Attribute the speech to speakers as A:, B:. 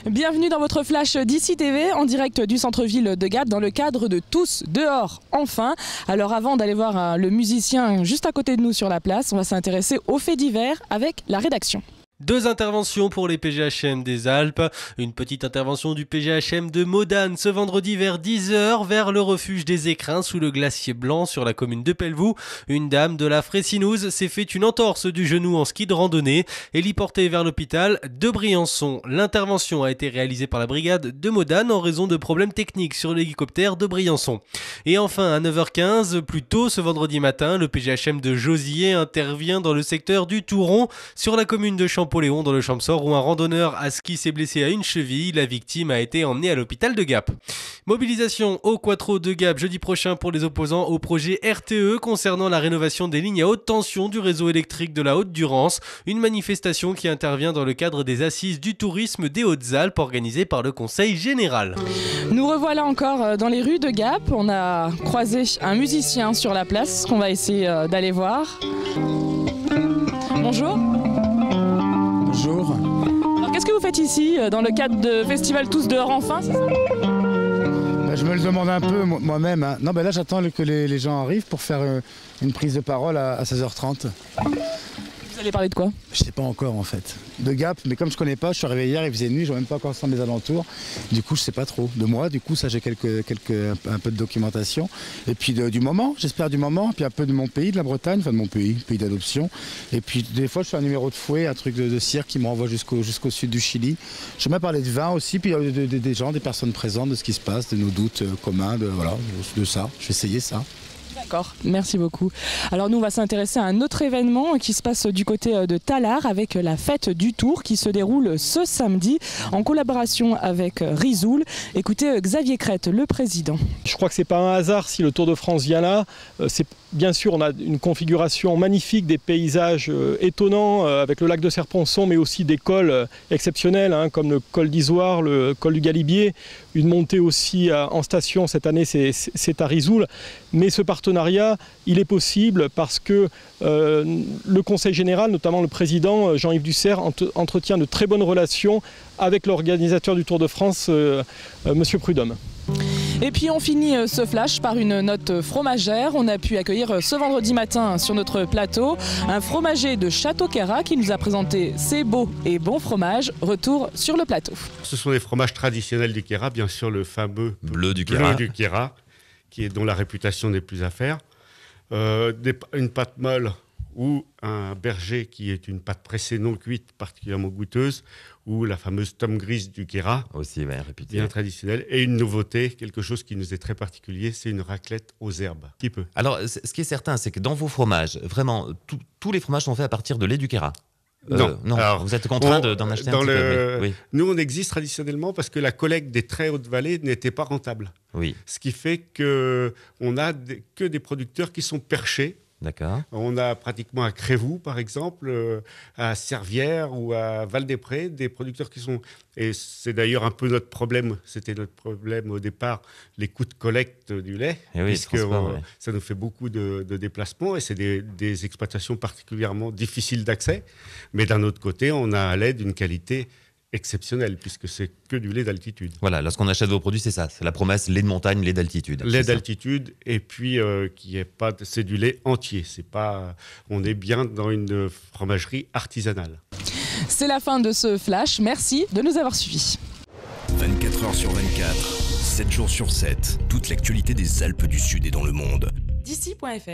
A: Bienvenue dans votre flash d'ici TV en direct du centre-ville de Gap dans le cadre de Tous dehors enfin. Alors avant d'aller voir le musicien juste à côté de nous sur la place, on va s'intéresser aux faits divers avec la rédaction.
B: Deux interventions pour les PGHM des Alpes. Une petite intervention du PGHM de Modane ce vendredi vers 10 h vers le refuge des Écrins sous le glacier blanc sur la commune de Pelvoux. Une dame de la Fressinouse s'est fait une entorse du genou en ski de randonnée et l'y portée vers l'hôpital de Briançon. L'intervention a été réalisée par la brigade de Modane en raison de problèmes techniques sur l'hélicoptère de Briançon. Et enfin à 9h15, plus tôt ce vendredi matin, le PGHM de Josier intervient dans le secteur du Touron sur la commune de Champolléon dans le Champsor où un randonneur à ski s'est blessé à une cheville. La victime a été emmenée à l'hôpital de Gap. Mobilisation au Quattro de Gap jeudi prochain pour les opposants au projet RTE concernant la rénovation des lignes à haute tension du réseau électrique de la Haute-Durance. Une manifestation qui intervient dans le cadre des assises du tourisme des Hautes-Alpes organisées par le Conseil général.
A: Nous revoilà encore dans les rues de Gap. On a croisé un musicien sur la place qu'on va essayer d'aller voir. Bonjour.
C: Bonjour.
A: Alors qu'est-ce que vous faites ici dans le cadre de Festival Tous dehors enfin, c'est ça ?
C: Je me le demande un peu moi-même. Hein. Non, là j'attends que les gens arrivent pour faire une prise de parole à 16h30.
A: Vous allez parler de quoi ?
C: Je sais pas encore en fait. De Gap, mais comme je connais pas, je suis arrivé hier, il faisait nuit, je vois même pas encore ça mes alentours. Du coup je sais pas trop. De moi, du coup ça j'ai un peu de documentation. Et puis du moment, j'espère du moment, puis un peu de mon pays, de la Bretagne, enfin de mon pays d'adoption. Et puis des fois je fais un numéro de fouet, un truc de cirque qui me renvoie jusqu'au sud du Chili. J'aime bien parler de vin aussi, puis des gens, des personnes présentes, de ce qui se passe, de nos doutes communs, de ça. Je vais essayer ça.
A: D'accord, merci beaucoup. Alors nous on va s'intéresser à un autre événement qui se passe du côté de Tallard avec la fête du Tour qui se déroule ce samedi en collaboration avec Risoul. Écoutez Xavier Crête, le président.
D: Je crois que c'est pas un hasard si le Tour de France vient là. Bien sûr, on a une configuration magnifique, des paysages étonnants avec le lac de Serponçon, mais aussi des cols exceptionnels comme le col d'Isoire, le col du Galibier. Une montée aussi en station cette année, c'est à Risoul. Mais ce partenariat, il est possible parce que le Conseil général, notamment le président Jean-Yves Dussert, entretient de très bonnes relations avec l'organisateur du Tour de France, Monsieur Prudhomme.
A: Et puis on finit ce flash par une note fromagère. On a pu accueillir ce vendredi matin sur notre plateau un fromager de Château-Queyras qui nous a présenté ses beaux et bons fromages. Retour sur le plateau.
E: Ce sont des fromages traditionnels du Queyras, bien sûr le fameux
F: bleu du
E: Queyras, dont la réputation n'est plus à faire. Une pâte molle ou un berger qui est une pâte pressée non cuite particulièrement goûteuse, ou la fameuse tome grise du Queyras,
F: aussi
E: bien traditionnelle, et une nouveauté, quelque chose qui nous est très particulier, c'est une raclette aux herbes. Qui peut.
F: Alors, ce qui est certain, c'est que dans vos fromages, vraiment, tous les fromages sont faits à partir de lait du Queyras.
E: Non.
F: Alors, vous êtes contraint d'en acheter un petit peu. Oui.
E: Nous, on existe traditionnellement parce que la collecte des très hautes vallées n'était pas rentable.
F: Oui.
E: Ce qui fait qu'on n'a que des producteurs qui sont perchés.
F: D'accord.
E: On a pratiquement à Crévoux, par exemple, à Servières ou à Val-des-Prés, des producteurs qui sont... Et c'est d'ailleurs un peu notre problème, c'était notre problème au départ, les coûts de collecte du lait, puisque ça nous fait beaucoup de déplacements et c'est des exploitations particulièrement difficiles d'accès. Mais d'un autre côté, on a un lait d'une qualité exceptionnel puisque c'est que du lait d'altitude.
F: Voilà, lorsqu'on achète vos produits, c'est ça, c'est la promesse lait de montagne, lait d'altitude.
E: Lait d'altitude et puis c'est du lait entier. On est bien dans une fromagerie artisanale.
A: C'est la fin de ce flash. Merci de nous avoir suivis.
G: 24 heures sur 24, 7 jours sur 7, toute l'actualité des Alpes du Sud et dans le monde.
A: D'ici.fr